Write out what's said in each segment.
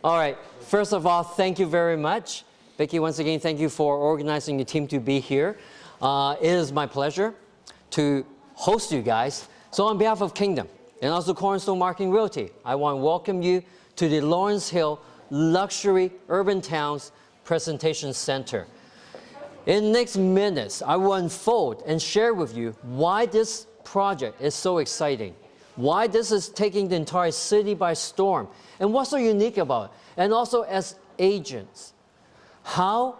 All right, first of all, thank you very much. Vicki, once again, thank you for organizing the team to be here. It is my pleasure to host you guys. So on behalf of Kingdom and also Cornerstone Marketing Realty, I want to welcome you to the Lawrence Hill Luxury Urban Towns Presentation Center. In the next minutes, I will unfold and share with you why this project is so exciting, why this is taking the entire city by storm, and what's so unique about it. And also as agents, how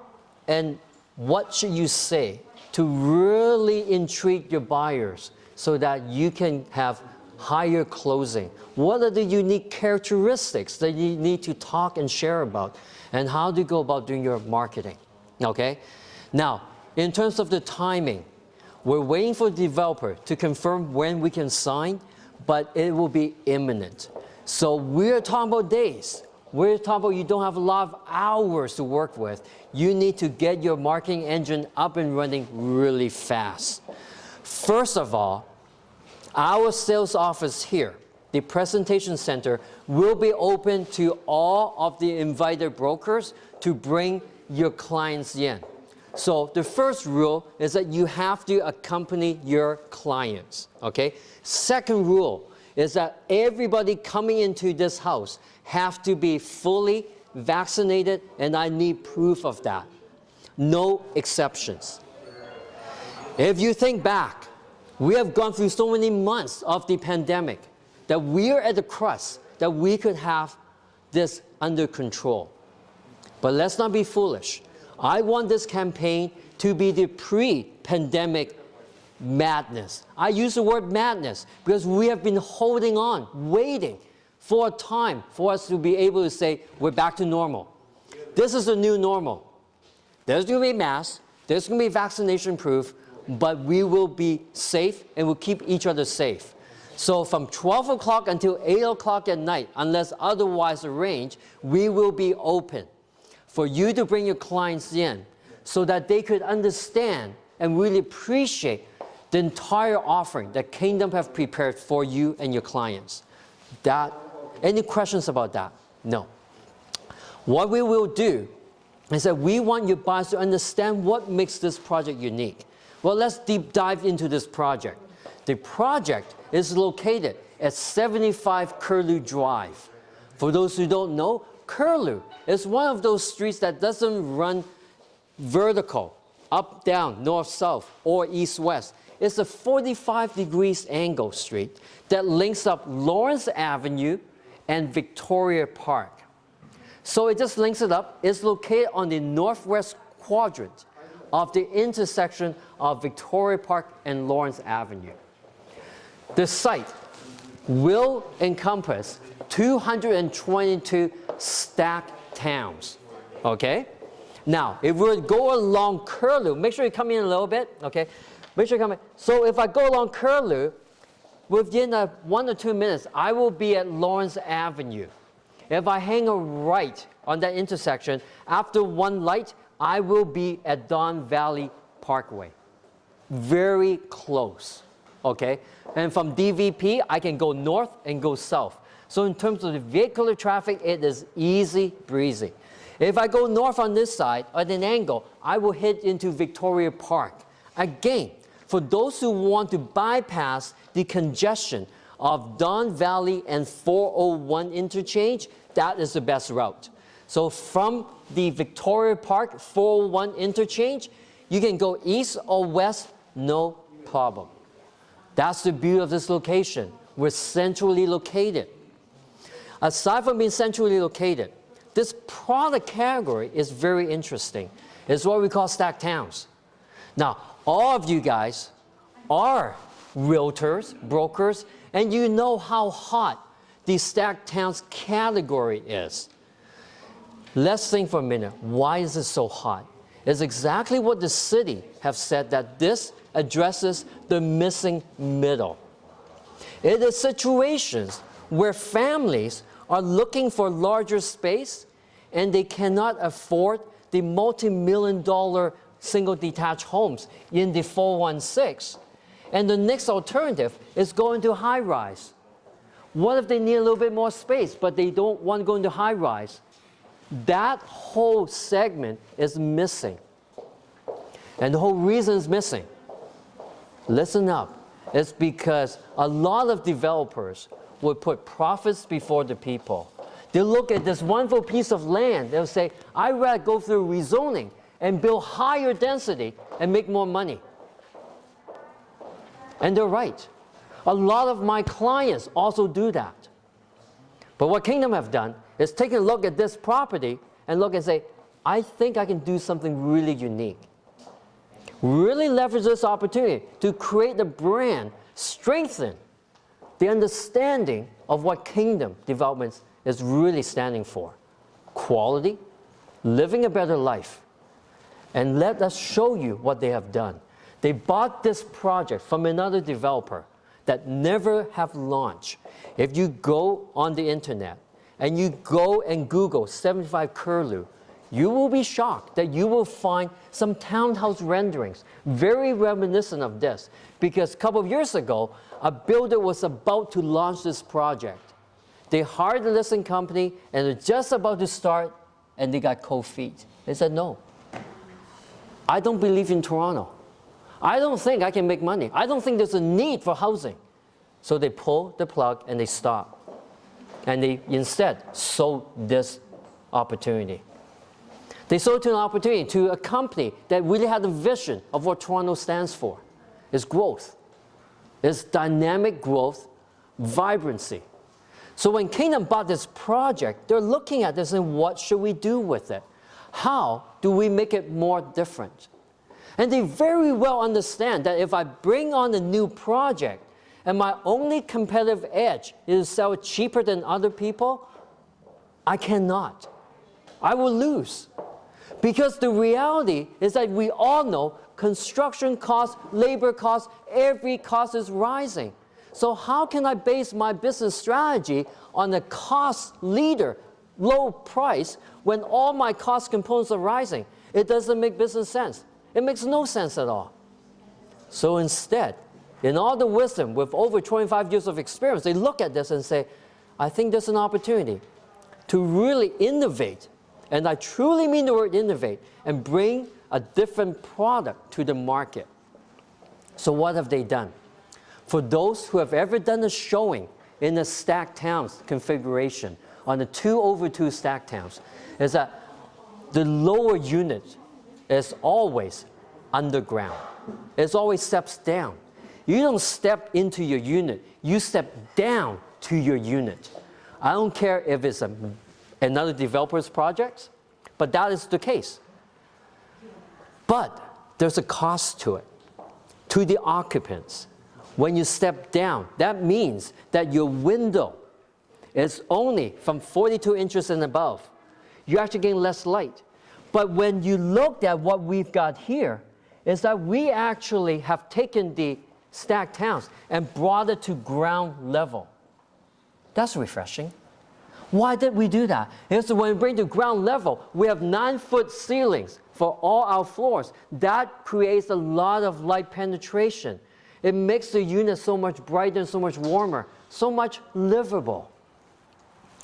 and what should you say to really intrigue your buyers so that you can have higher closing? What are the unique characteristics that you need to talk and share about? And how do you go about doing your marketing? Okay? Now, in terms of the timing, we're waiting for the developer to confirm when we can sign, but it will be imminent. So we're talking about days. We're talking about you don't have a lot of hours to work with. You need to get your marketing engine up and running really fast. First of all, our sales office here, the presentation center, will be open to all of the invited brokers to bring your clients in. So the first rule is that you have to accompany your clients, okay? Second rule is that everybody coming into this house have to be fully vaccinated, and I need proof of that. No exceptions. If you think back, we have gone through so many months of the pandemic that we're at the crust that we could have this under control. But let's not be foolish. I want this campaign to be the pre-pandemic madness. I use the word madness because we have been holding on, waiting for a time for us to be able to say, we're back to normal. This is the new normal. There's going to be masks, there's going to be vaccination proof, but we will be safe and we'll keep each other safe. So from 12 o'clock until 8 o'clock at night, unless otherwise arranged, we will be open for you to bring your clients in so that they could understand and really appreciate the entire offering that Kingdom have prepared for you and your clients. Any questions about that? No. What we will do is that we want your buyers to understand what makes this project unique. Well, let's deep dive into this project. The project is located at 75 Curlew Drive. For those who don't know, Curlew is one of those streets that doesn't run vertical, up, down, north, south, or east, west. It's a 45 degrees angle street that links up Lawrence Avenue and Victoria Park. So it just links it up. It's located on the northwest quadrant of the intersection of Victoria Park and Lawrence Avenue. The site will encompass 222 stacked towns, okay? Now, if we go along Curlew, make sure you come in a little bit, okay? Make sure you come in. So if I go along Curlew, within 1 or 2 minutes, I will be at Lawrence Avenue. If I hang a right on that intersection, after one light, I will be at Don Valley Parkway. Very close, okay? And from DVP, I can go north and go south. So in terms of the vehicular traffic, it is easy breezy. If I go north on this side at an angle, I will hit into Victoria Park. Again, for those who want to bypass the congestion of Don Valley and 401 interchange, that is the best route. So from the Victoria Park 401 interchange, you can go east or west, no problem. That's the beauty of this location. We're centrally located. Aside from being centrally located, this product category is very interesting. It's what we call stacked towns. Now, all of you guys are realtors, brokers, and you know how hot the stacked towns category is. Let's think for a minute. Why is it so hot? It's exactly what the city have said, that this addresses the missing middle. It is situations where families are looking for larger space and they cannot afford the multi-million-dollar single detached homes in the 416. And the next alternative is going to high-rise. What if they need a little bit more space, but they don't want to go into high-rise? That whole segment is missing. And the whole reason it's missing, listen up, it's because a lot of developers would put profits before the people. They look at this wonderful piece of land, they'll say, I'd rather go through rezoning and build higher density and make more money. And they're right. A lot of my clients also do that. But what Kingdom have done is take a look at this property and look and say, I think I can do something really unique. Really leverage this opportunity to create a brand, strengthen the understanding of what Kingdom Developments is really standing for. Quality, living a better life. And let us show you what they have done. They bought this project from another developer that never have launched. If you go on the internet and you go and Google 75 Curlew, you will be shocked that you will find some townhouse renderings very reminiscent of this, because a couple of years ago, a builder was about to launch this project. They hired a listing company and they're just about to start and they got cold feet. They said, no, I don't believe in Toronto. I don't think I can make money. I don't think there's a need for housing. So they pull the plug and they stop. And they instead sold this opportunity. They sold to an opportunity to a company that really had a vision of what Toronto stands for. It's growth. It's dynamic growth, vibrancy. So when Kingdom bought this project, they're looking at this and what should we do with it? How do we make it more different? And they very well understand that if I bring on a new project and my only competitive edge is to sell it cheaper than other people, I cannot. I will lose. Because the reality is that we all know construction costs, labor costs, every cost is rising. So how can I base my business strategy on a cost leader, low price, when all my cost components are rising? It doesn't make business sense. It makes no sense at all. So instead, in all the wisdom, with over 25 years of experience, they look at this and say, I think there's an opportunity to really innovate, and I truly mean the word innovate, and bring a different product to the market. So what have they done? For those who have ever done a showing in a stacked towns configuration, on the 2/2 stacked towns, is that the lower unit is always underground. It's always steps down. You don't step into your unit, you step down to your unit. I don't care if it's another developer's project, but that is the case. But there's a cost to it, to the occupants. When you step down, that means that your window is only from 42 inches and above. You're actually getting less light. But when you look at what we've got here, is that we actually have taken the stacked towns and brought it to ground level. That's refreshing. Why did we do that? Because when we bring to ground level, we have 9-foot ceilings for all our floors. That creates a lot of light penetration. It makes the unit so much brighter and so much warmer, so much livable.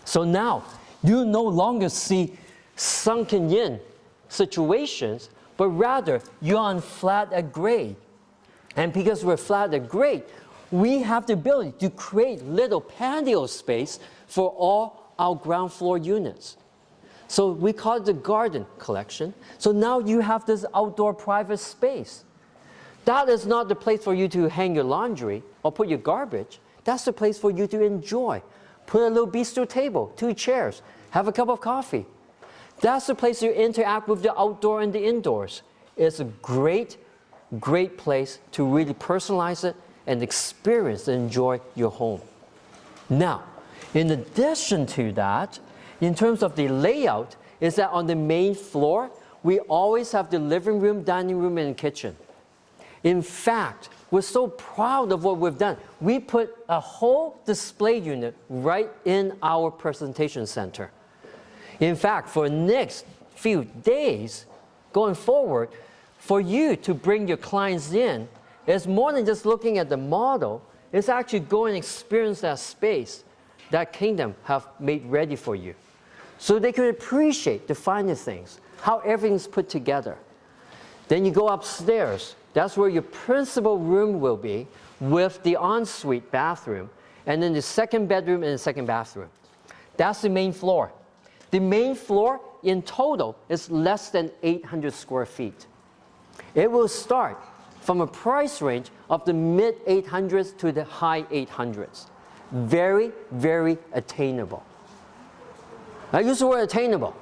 So now, you no longer see sunken in situations, but rather you're on flat at grade. And because we're flat at grade, we have the ability to create little patio space for all our ground floor units. So we call it the garden collection. So now you have this outdoor private space. That is not the place for you to hang your laundry or put your garbage. That's the place for you to enjoy. Put a little bistro table, 2 chairs, have a cup of coffee. That's the place you interact with the outdoor and the indoors. It's a great, great place to really personalize it and experience and enjoy your home. Now, in addition to that, in terms of the layout, is that on the main floor, we always have the living room, dining room, and kitchen. In fact, we're so proud of what we've done. We put a whole display unit right in our presentation center. In fact, for the next few days going forward, for you to bring your clients in, it's more than just looking at the model, it's actually going and experience that space that Kingdom have made ready for you. so they could appreciate the finer things, how everything's put together. Then you go upstairs. That's where your principal room will be with the ensuite bathroom, and then the second bedroom and the second bathroom. That's the main floor. The main floor in total is less than 800 square feet. It will start from a price range of the mid 800s to the high 800s. Very, very attainable. I use the word attainable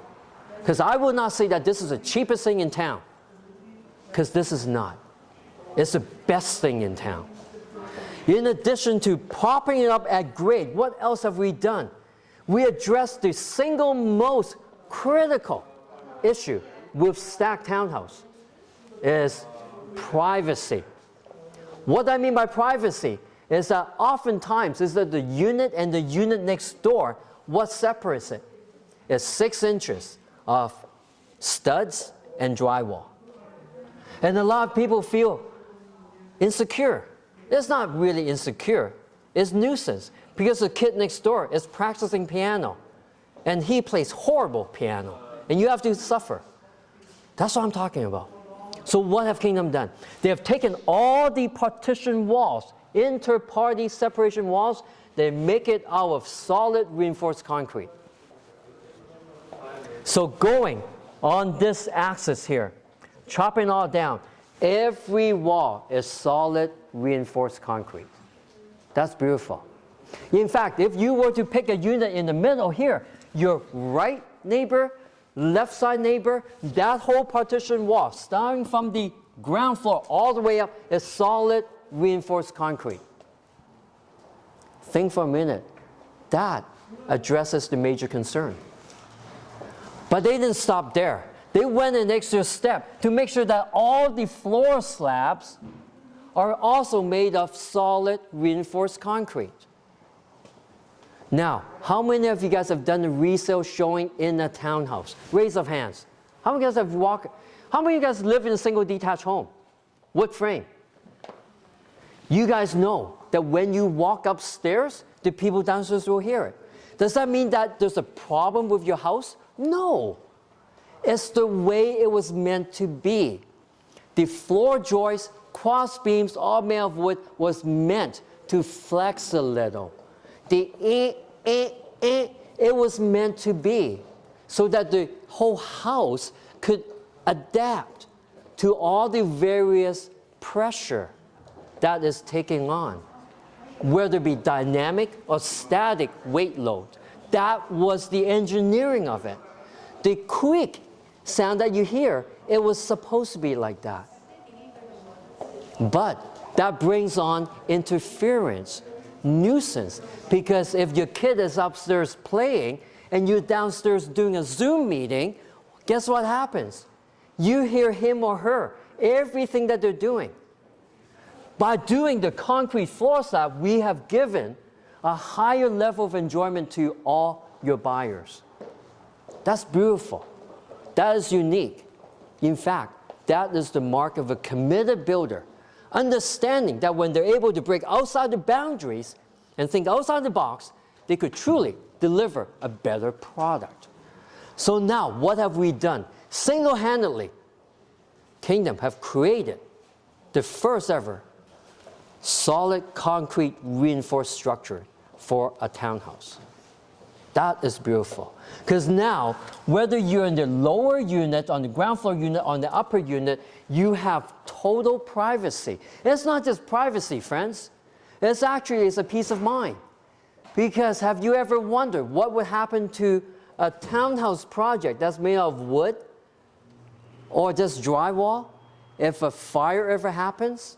because I will not say that this is the cheapest thing in town, because this is not. It's the best thing in town. In addition to propping it up at grade, what else have we done? We addressed the single most critical issue with stacked townhouse is privacy. What I mean by privacy is that oftentimes is that the unit and the unit next door, what separates it is 6 inches of studs and drywall. And a lot of people feel insecure. It's not really insecure, it's nuisance, because the kid next door is practicing piano and he plays horrible piano and you have to suffer. That's what I'm talking about. So what have Kingdom done? They have taken all the partition walls, inter-party separation walls, they make it out of solid reinforced concrete. So going on this axis here, chopping all down, every wall is solid reinforced concrete. That's beautiful. In fact, if you were to pick a unit in the middle here, your right neighbor, left side neighbor, that whole partition wall, starting from the ground floor all the way up, is solid reinforced concrete. Think for a minute. That addresses the major concern. But they didn't stop there. They went an extra step to make sure that all the floor slabs are also made of solid reinforced concrete. Now, how many of you guys have done a resale showing in a townhouse? Raise of hands. How many of you guys have walked? How many of you guys live in a single detached home? Wood frame. You guys know that when you walk upstairs, the people downstairs will hear it. Does that mean that there's a problem with your house? No. It's the way it was meant to be. The floor joists, cross beams, all made of wood, was meant to flex a little. It was meant to be so that the whole house could adapt to all the various pressure that is taking on, whether it be dynamic or static weight load. That was the engineering of it. The quick sound that you hear, it was supposed to be like that. But that brings on interference, nuisance, because if your kid is upstairs playing and you're downstairs doing a Zoom meeting, guess what happens? You hear him or her, everything that they're doing. By doing the concrete floor slab, we have given a higher level of enjoyment to all your buyers. That's beautiful. That is unique. In fact, that is the mark of a committed builder, understanding that when they're able to break outside the boundaries and think outside the box, they could truly deliver a better product. So now, what have we done? Single-handedly, Kingdom have created the first ever solid concrete reinforced structure for a townhouse. That is beautiful. Because now, whether you're in the lower unit, on the ground floor unit, on the upper unit, you have total privacy. It's not just privacy, friends. It's a peace of mind. Because have you ever wondered what would happen to a townhouse project that's made of wood or just drywall? If a fire ever happens,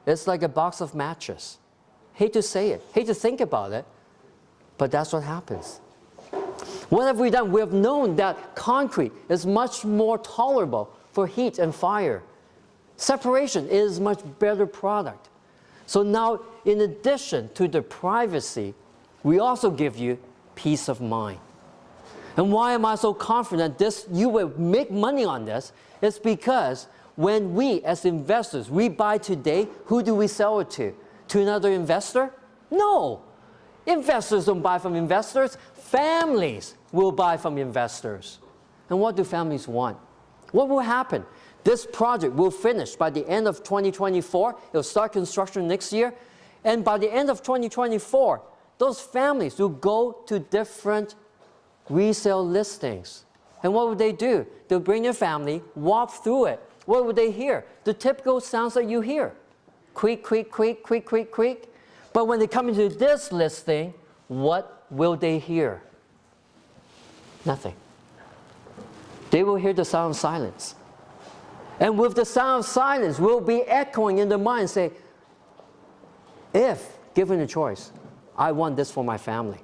it's like a box of matches. Hate to say it, hate to think about it, but that's what happens. What have we done? We have known that concrete is much more tolerable for heat and fire. Separation is a much better product. So now, in addition to the privacy, we also give you peace of mind. And why am I so confident you will make money on this? It's because when we, as investors, we buy today, who do we sell it to? To another investor? No. Investors don't buy from investors. Families will buy from investors. And what do families want? What will happen? This project will finish by the end of 2024. It will start construction next year. And by the end of 2024, those families will go to different resale listings. And what would they do? They'll bring their family, walk through it. What would they hear? The typical sounds that you hear. Creak, creak, creak, creak, creak, creak. But when they come into this listing, what will they hear? Nothing. They will hear the sound of silence. And with the sound of silence, will be echoing in their mind, say, if given a choice, I want this for my family.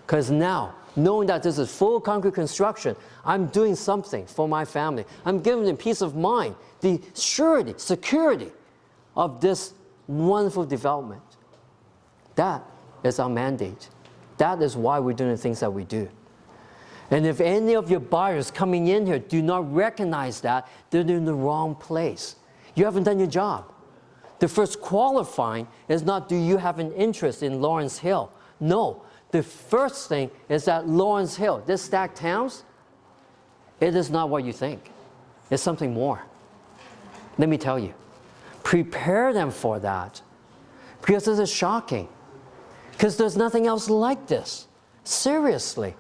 Because now, knowing that this is full concrete construction, I'm doing something for my family. I'm giving them peace of mind, the surety, security of this wonderful development. That is our mandate. That is why we're doing the things that we do. And if any of your buyers coming in here do not recognize that, they're in the wrong place. You haven't done your job. The first qualifying is not, do you have an interest in Lawrence Hill? No. The first thing is that Lawrence Hill, this stacked towns, it is not what you think. It's something more. Let me tell you. Prepare them for that. Because this is shocking. Because there's nothing else like this. Seriously.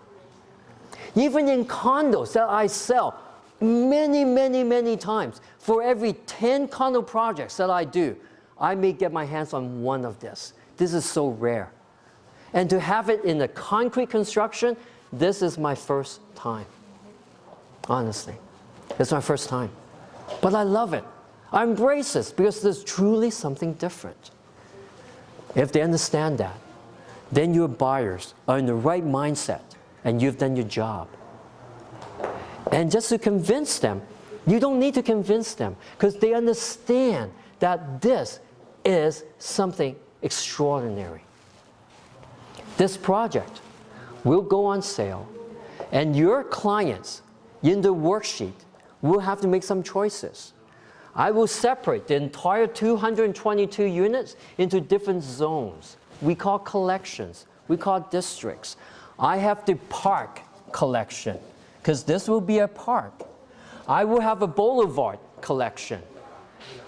Even in condos that I sell many, many, many times, for every 10 condo projects that I do, I may get my hands on one of this. This is so rare. And to have it in a concrete construction, this is my first time. Honestly. It's my first time. But I love it. I embrace this because there's truly something different. If they understand that, then your buyers are in the right mindset and you've done your job. And just to convince them, you don't need to convince them because they understand that this is something extraordinary. This project will go on sale, and your clients in the worksheet will have to make some choices. I will separate the entire 222 units into different zones. We call collections. We call districts. I have the park collection, because this will be a park. I will have a boulevard collection.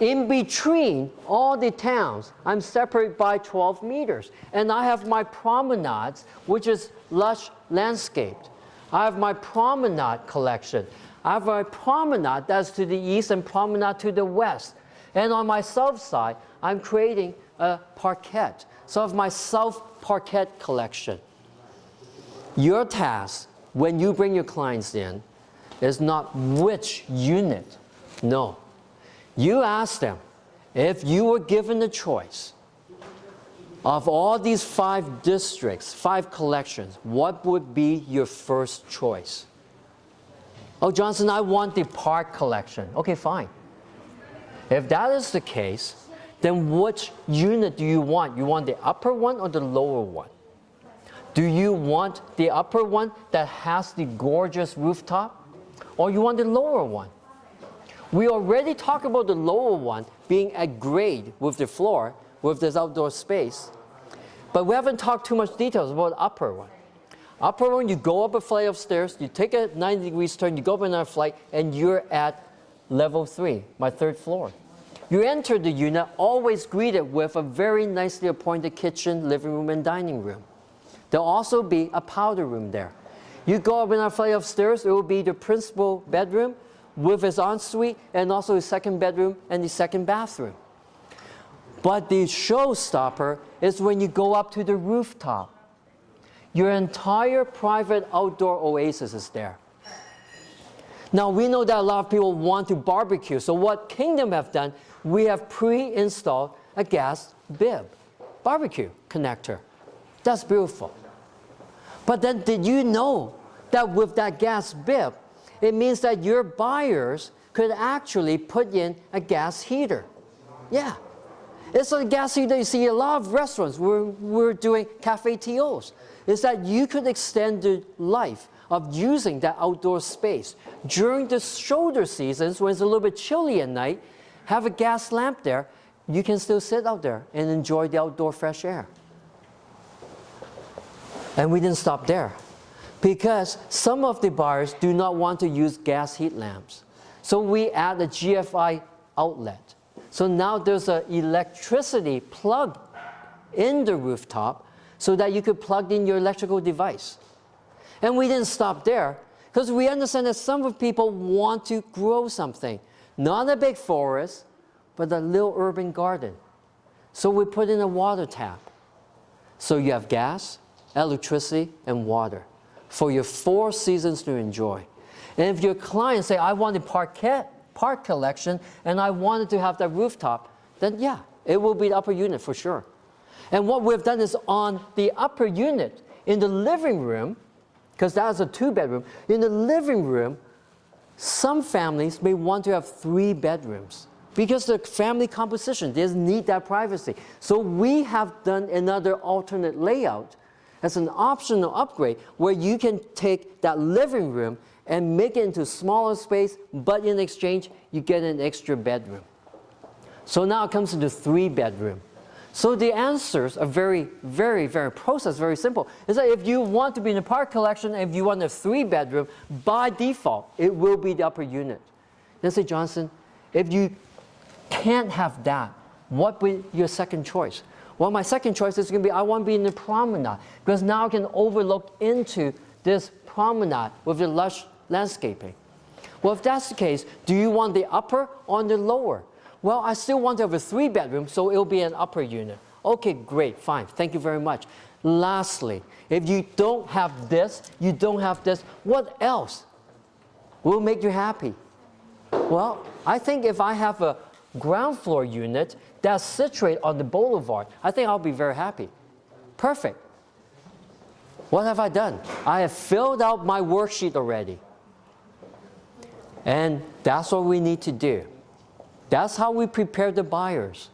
In between all the towns, I'm separated by 12 meters. And I have my promenades, which is lush landscaped. I have my promenade collection. I have my promenade that's to the east and promenade to the west. And on my south side, I'm creating a parquet. So I have my south parquet collection. Your task, when you bring your clients in, is not which unit. No. You ask them, if you were given the choice of all these 5 districts, 5 collections, what would be your first choice? Oh, Johnson, I want the park collection. Okay, fine. If that is the case, then which unit do you want? You want the upper one or the lower one? Do you want the upper one that has the gorgeous rooftop? Or you want the lower one? We already talked about the lower one being at grade with the floor, with this outdoor space. But we haven't talked too much details about the upper one. Upper one, you go up a flight of stairs, you take a 90 degrees turn, you go up another flight, and you're at level 3, my 3rd floor. You enter the unit always greeted with a very nicely appointed kitchen, living room, and dining room. There'll also be a powder room there. You go up another flight of stairs, it will be the principal bedroom with its ensuite and also his 2nd bedroom and the 2nd bathroom. But the showstopper is when you go up to the rooftop. Your entire private outdoor oasis is there. Now we know that a lot of people want to barbecue, so what Kingdom have done, we have pre-installed a gas bib, barbecue connector. That's beautiful. But then did you know that with that gas bib, it means that your buyers could actually put in a gas heater? Yeah. It's like a gas heater you see in a lot of restaurants. We're doing cafe TOs. Is that you could extend the life of using that outdoor space. During the shoulder seasons, when it's a little bit chilly at night, have a gas lamp there. You can still sit out there and enjoy the outdoor fresh air. And we didn't stop there. because some of the buyers do not want to use gas heat lamps. So we add a GFI outlet. So now there's an electricity plug in the rooftop so that you could plug in your electrical device. And we didn't stop there, because we understand that some of people want to grow something. Not a big forest, but a little urban garden. So we put in a water tap. So you have gas, electricity, and water for your 4 seasons to enjoy. And if your clients say, I want a park collection and I wanted to have that rooftop, then yeah, it will be the upper unit for sure. And what we've done is on the upper unit, in the living room, because that's a 2-bedroom, in the living room, some families may want to have 3 bedrooms because the family composition, they need that privacy. So we have done another alternate layout as an optional upgrade where you can take that living room and make it into smaller space, but in exchange, you get an extra bedroom. So now it comes to the 3-bedroom. So the answers are very simple. Is that if you want to be in a park collection, and if you want a 3-bedroom, by default, it will be the upper unit. Then say, Johnson, if you can't have that, what would be your second choice? Well, my second choice is going to be, I want to be in the promenade, because now I can overlook into this promenade with the lush landscaping. Well, if that's the case, do you want the upper or the lower? Well, I still want to have a 3-bedroom, so it'll be an upper unit. Okay, great, fine, thank you very much. Lastly, if you don't have this, you don't have this, what else will make you happy? Well, I think if I have a ground floor unit that's situated on the boulevard, I think I'll be very happy. Perfect. What have I done? I have filled out my worksheet already. And that's what we need to do. That's how we prepare the buyers,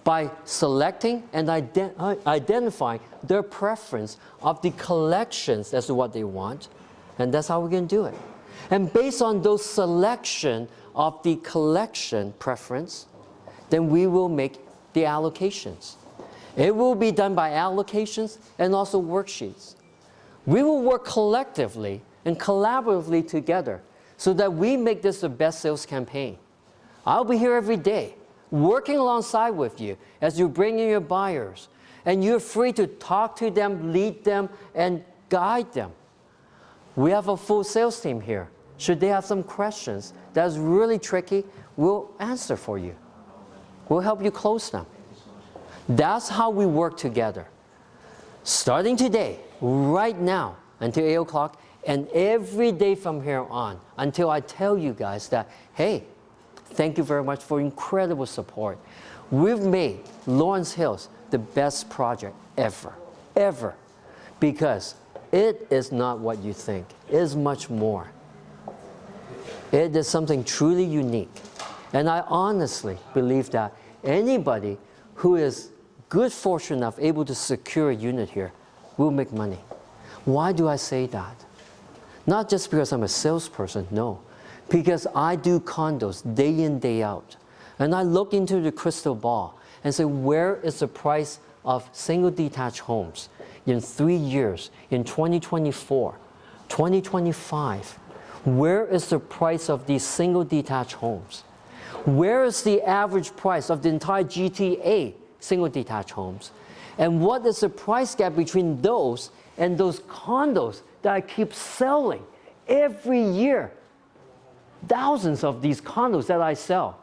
by selecting and identifying their preference of the collections as to what they want, and that's how we're going to do it. And based on those selection of the collection preference, then we will make the allocations. It will be done by allocations and also worksheets. We will work collectively and collaboratively together so that we make this the best sales campaign. I'll be here every day, working alongside with you as you bring in your buyers. And you're free to talk to them, lead them, and guide them. We have a full sales team here. Should they have some questions that's really tricky, we'll answer for you. We'll help you close them. That's how we work together. Starting today, right now, until 8 o'clock, and every day from here on, until I tell you guys that, hey, thank you very much for incredible support. We've made Lawrence Hills the best project ever, ever, because it is not what you think. It is much more. It is something truly unique. And I honestly believe that anybody who is good fortune enough able to secure a unit here will make money. Why do I say that? Not just because I'm a salesperson, no. Because I do condos day in, day out. And I look into the crystal ball and say, where is the price of single detached homes in 3 years, in 2024, 2025? Where is the price of these single detached homes? Where is the average price of the entire GTA single detached homes? And what is the price gap between those and those condos that I keep selling every year? Thousands of these condos that I sell.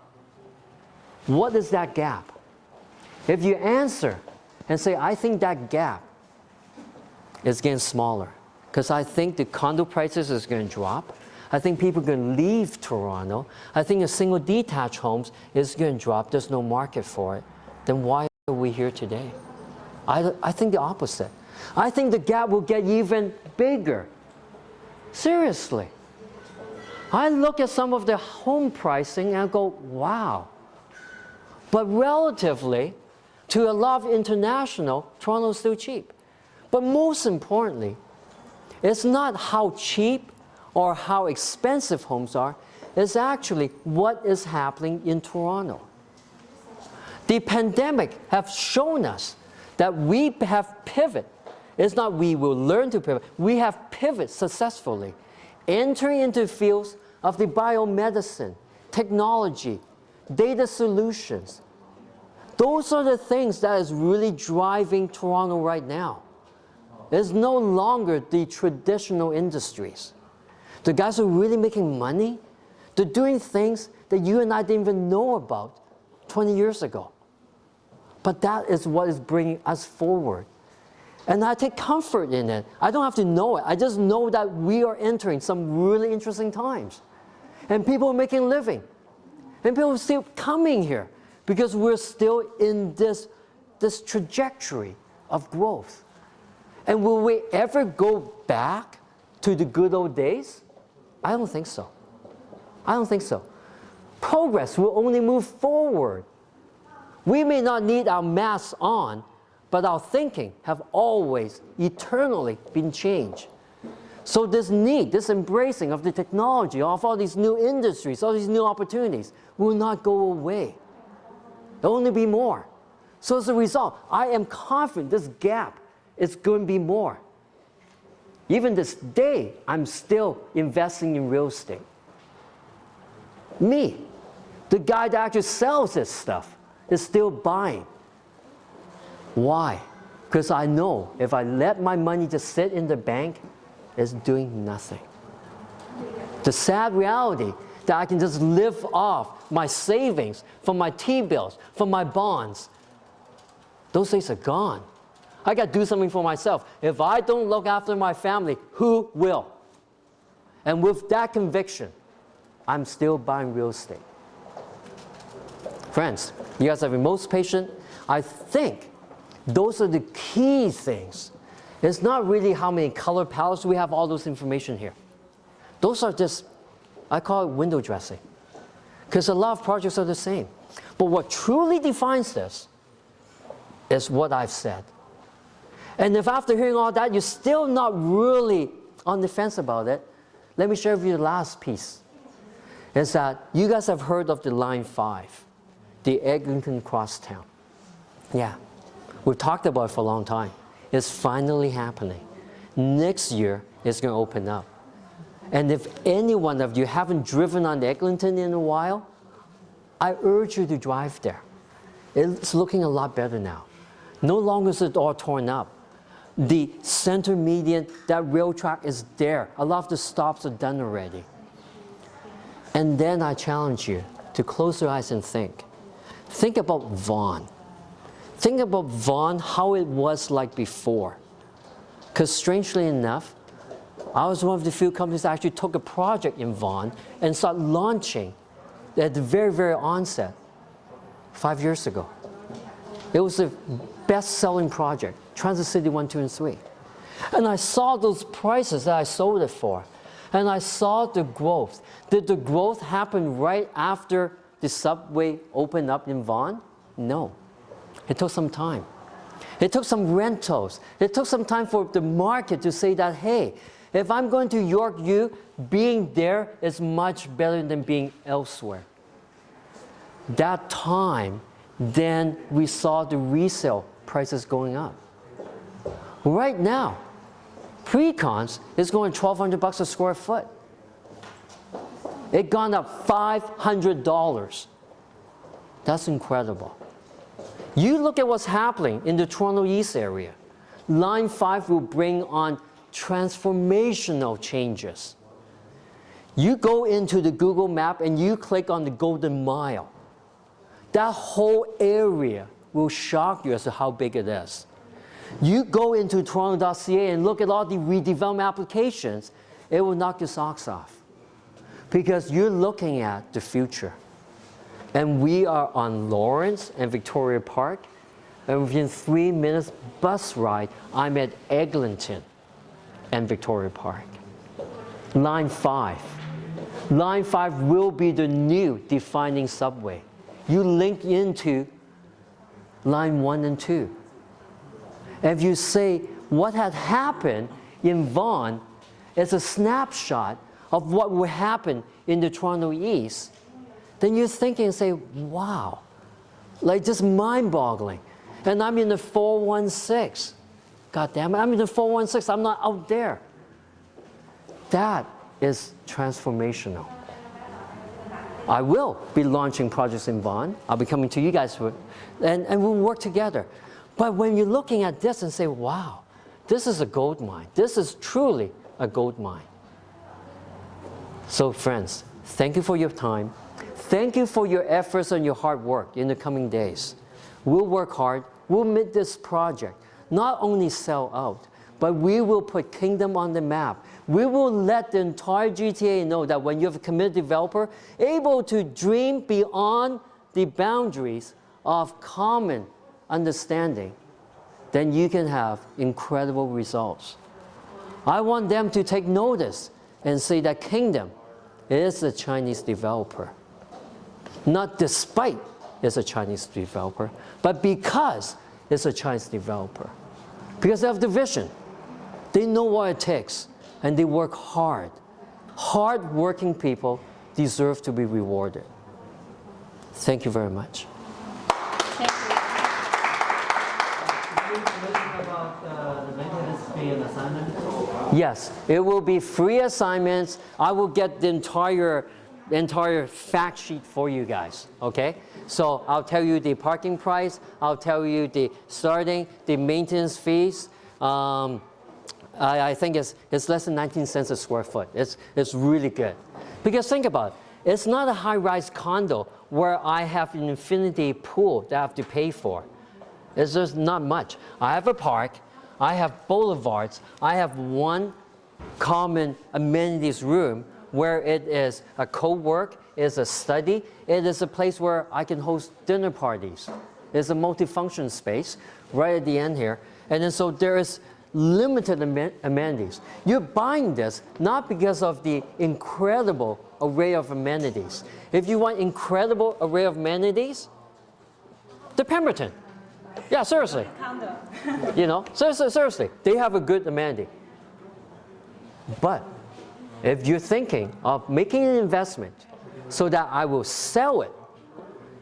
What is that gap? If you answer and say, I think that gap is getting smaller, because I think the condo prices is going to drop. I think people are going to leave Toronto. I think the single detached homes is going to drop. There's no market for it. Then why are we here today? I think the opposite. I think the gap will get even bigger. Seriously. I look at some of the home pricing and I go, wow. But relatively to a lot of international, Toronto is still cheap. But most importantly, it's not how cheap or how expensive homes are, it's actually what is happening in Toronto. The pandemic has shown us that we have pivoted It's not we will learn to pivot. We have pivoted successfully, entering into fields of the biomedicine, technology, data solutions. Those are the things that is really driving Toronto right now. It's no longer the traditional industries. The guys who are really making money, they're doing things that you and I didn't even know about 20 years ago. But that is what is bringing us forward. And I take comfort in it. I don't have to know it. I just know that we are entering some really interesting times. And people are making a living. And people are still coming here because we're still in this trajectory of growth. And will we ever go back to the good old days? I don't think so. I don't think so. Progress will only move forward. We may not need our masks on, but our thinking have always, eternally been changed. So this need, this embracing of the technology, of all these new industries, all these new opportunities, will not go away. There'll only be more. So as a result, I am confident this gap is going to be more. Even this day, I'm still investing in real estate. Me, the guy that actually sells this stuff, is still buying. Why? Because I know if I let my money just sit in the bank, it's doing nothing. The sad reality that I can just live off my savings from my T-bills, from my bonds, those days are gone. I got to do something for myself. If I don't look after my family, who will? And with that conviction, I'm still buying real estate. Friends, you guys have been most patient. I think those are the key things. It's not really how many color palettes we have, all those information here. Those are just, I call it window dressing. Because a lot of projects are the same. But what truly defines this is what I've said. And if after hearing all that, you're still not really on the fence about it, let me share with you the last piece. Is that you guys have heard of the Line 5, the Eglinton Crosstown. Yeah, we've talked about it for a long time. It's finally happening. Next year, it's going to open up. And if any one of you haven't driven on Eglinton in a while, I urge you to drive there. It's looking a lot better now. No longer is it all torn up. The center median, that rail track is there. A lot of the stops are done already. And then I challenge you to close your eyes and think. Think about Vaughan. Think about Vaughan, how it was like before. Because strangely enough, I was one of the few companies that actually took a project in Vaughan and started launching at the very, very onset 5 years ago. It was the best-selling project, Transit City 1, 2, and 3. And I saw those prices that I sold it for. And I saw the growth. Did the growth happen right after the subway opened up in Vaughan? No. It took some time. It took some rentals. It took some time for the market to say that, hey, if I'm going to York U, being there is much better than being elsewhere. That time, then we saw the resale prices going up. Right now, pre-cons is going $1,200 a square foot. It gone up $500. That's incredible. You look at what's happening in the Toronto East area. Line 5 will bring on transformational changes. You go into the Google map and you click on the Golden Mile. That whole area will shock you as to how big it is. You go into Toronto.ca and look at all the redevelopment applications, it will knock your socks off. Because you're looking at the future. And we are on Lawrence and Victoria Park, and within 3 minutes bus ride, I'm at Eglinton and Victoria Park. Line 5. Line 5 will be the new defining subway. You link into Line 1 and 2. If you say what had happened in Vaughan is a snapshot of what will happen in the Toronto East, then you're thinking and say, wow, like just mind-boggling. And I'm in the 416. God damn it, I'm in the 416, I'm not out there. That is transformational. I will be launching projects in Vaughan. I'll be coming to you guys, and we'll work together. But when you're looking at this and say, wow, this is a gold mine. This is truly a gold mine. So friends, thank you for your time. Thank you for your efforts and your hard work in the coming days. We'll work hard. We'll make this project not only sell out, but we will put Kingdom on the map. We will let the entire GTA know that when you have a committed developer able to dream beyond the boundaries of common understanding, then you can have incredible results. I want them to take notice and say that Kingdom is a Chinese developer. Not despite it's a Chinese developer, but because it's a Chinese developer. Because they have the vision. They know what it takes, and they work hard. Hard-working people deserve to be rewarded. Thank you very much. Thank you. Yes, it will be free assignments. I will get the entire fact sheet for you guys, okay? So I'll tell you the parking price, I'll tell you the starting, the maintenance fees. I think it's less than 19 cents a square foot. It's really good. Because think about it, it's not a high-rise condo where I have an infinity pool that I have to pay for. It's just not much. I have a park, I have boulevards, I have one common amenities room where it is a co-work, it's a study, it is a place where I can host dinner parties. It's a multifunction space right at the end here. And then so there is limited amenities. You're buying this not because of the incredible array of amenities. If you want incredible array of amenities, the Pemberton. Yeah, seriously. Condo. You know, seriously, they have a good amenity. But if you're thinking of making an investment so that I will sell it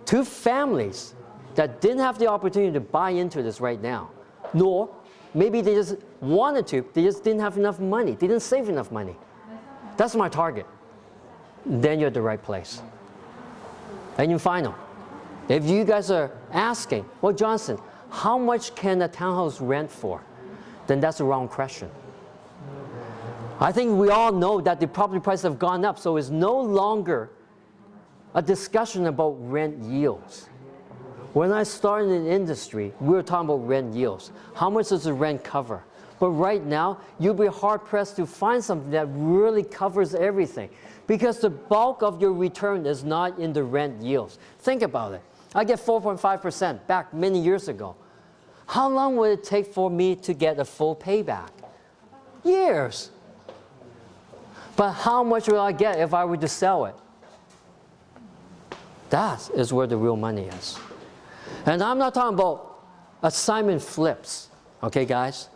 to families that didn't have the opportunity to buy into this right now, nor maybe they just wanted to, they just didn't have enough money, they didn't save enough money. That's my target. Then you're at the right place. And in final, if you guys are asking, well, Johnson, how much can a townhouse rent for? Then that's the wrong question. I think we all know that the property prices have gone up, so it's no longer a discussion about rent yields. When I started in the industry, we were talking about rent yields. How much does the rent cover? But right now, you'll be hard-pressed to find something that really covers everything, because the bulk of your return is not in the rent yields. Think about it. I get 4.5% back many years ago. How long would it take for me to get a full payback? Years. But how much will I get if I were to sell it? That is where the real money is. And I'm not talking about assignment flips, okay, guys?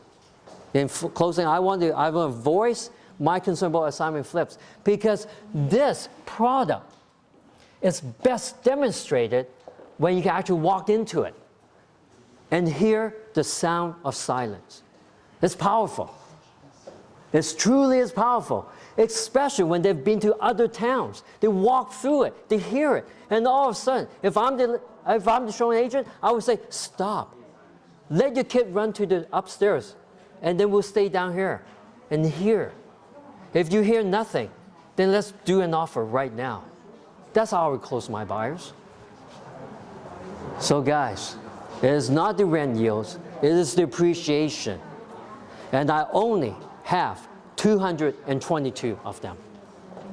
In closing, I want to voice my concern about assignment flips, because this product is best demonstrated when you can actually walk into it and hear the sound of silence. It's powerful. It truly is powerful, especially when they've been to other towns. They walk through it, they hear it, and all of a sudden, if I'm the showing agent, I would say, stop. Let your kid run to the upstairs, and then we'll stay down here and hear. If you hear nothing, then let's do an offer right now. That's how I would close my buyers. So guys, it is not the rent yields, it is the appreciation. And I only have 222 of them.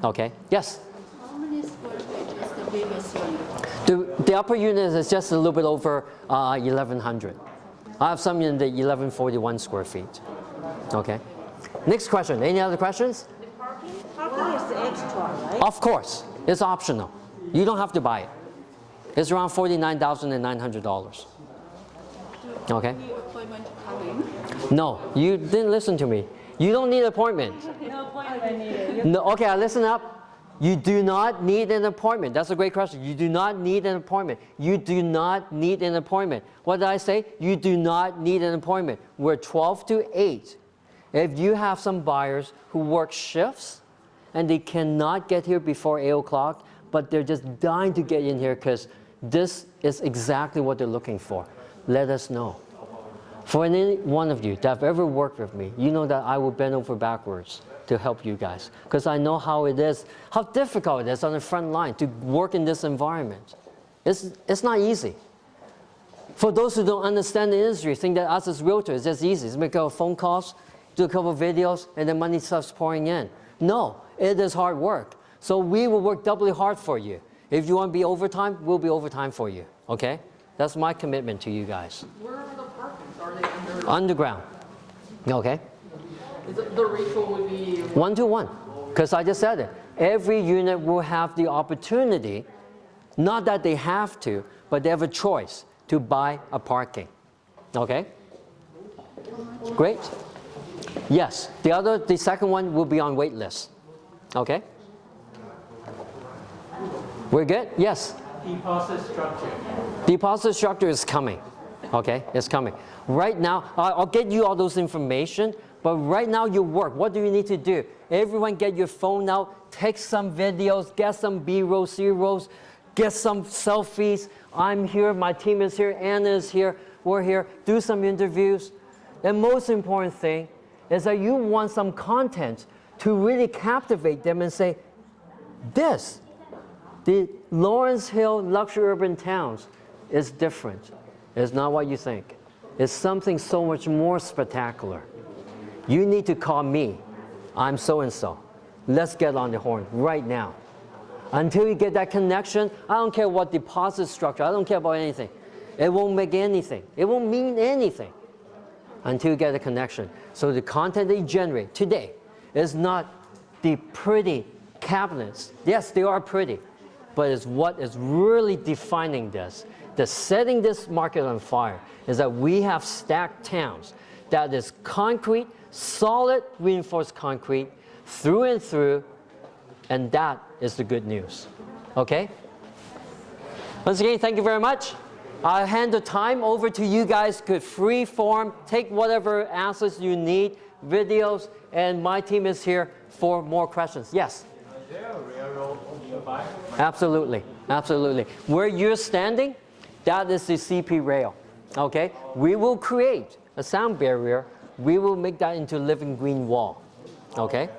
Okay, yes? How many square feet is the biggest unit? The upper unit is just a little bit over 1,100. I have some in the 1,141 square feet. Okay. Next question. Any other questions? The parking is the extra, right? Of course. It's optional. You don't have to buy it. It's around $49,900. Okay? Need appointment to come in? No, you didn't listen to me. You don't need an appointment. No appointment needed. No, okay, listen up. You do not need an appointment. That's a great question. You do not need an appointment. You do not need an appointment. What did I say? You do not need an appointment. We're 12 to 8. If you have some buyers who work shifts and they cannot get here before 8 o'clock, but they're just dying to get in here because this is exactly what they're looking for, let us know. For any one of you that have ever worked with me, you know that I will bend over backwards to help you guys, because I know how it is, how difficult it is on the front line to work in this environment. It's not easy. For those who don't understand the industry, think that us as realtors, it's just easy. Just make a couple phone calls, do a couple of videos, and then money starts pouring in. No, it is hard work. So we will work doubly hard for you. If you want to be overtime, we'll be overtime for you, okay? That's my commitment to you guys. Where are the parkings? Are they Underground, okay? Is it, the ratio would be 1 to 1, because I just said it. Every unit will have the opportunity, not that they have to, but they have a choice to buy a parking. Okay? Great. Yes, the second one will be on wait list. Okay? We're good? Yes? Deposit structure. Deposit structure is coming. Okay, it's coming. Right now, I'll get you all those information, but right now you work. What do you need to do? Everyone get your phone out, take some videos, get some B-rolls, C-rolls, get some selfies. I'm here, my team is here, Anna is here, we're here. Do some interviews. The most important thing is that you want some content to really captivate them and say, this, the Lawrence Hill luxury urban towns is different. It's not what you think. It's something so much more spectacular. You need to call me. I'm so-and-so. Let's get on the horn right now. Until you get that connection, I don't care what deposit structure, I don't care about anything. It won't make anything. It won't mean anything until you get a connection. So the content that you generate today is not the pretty cabinets. Yes, they are pretty, but it's what is really defining this. The setting this market on fire is that we have stacked towns that is concrete, solid reinforced concrete through and through, and that is the good news. Okay? Once again, thank you very much. I'll hand the time over to you guys. Could free form, take whatever answers you need, videos, and my team is here for more questions. Yes? Is there a railroad nearby? Absolutely, absolutely. Where you're standing, that is the CP rail, okay? We will create a sound barrier. We will make that into living green wall, okay?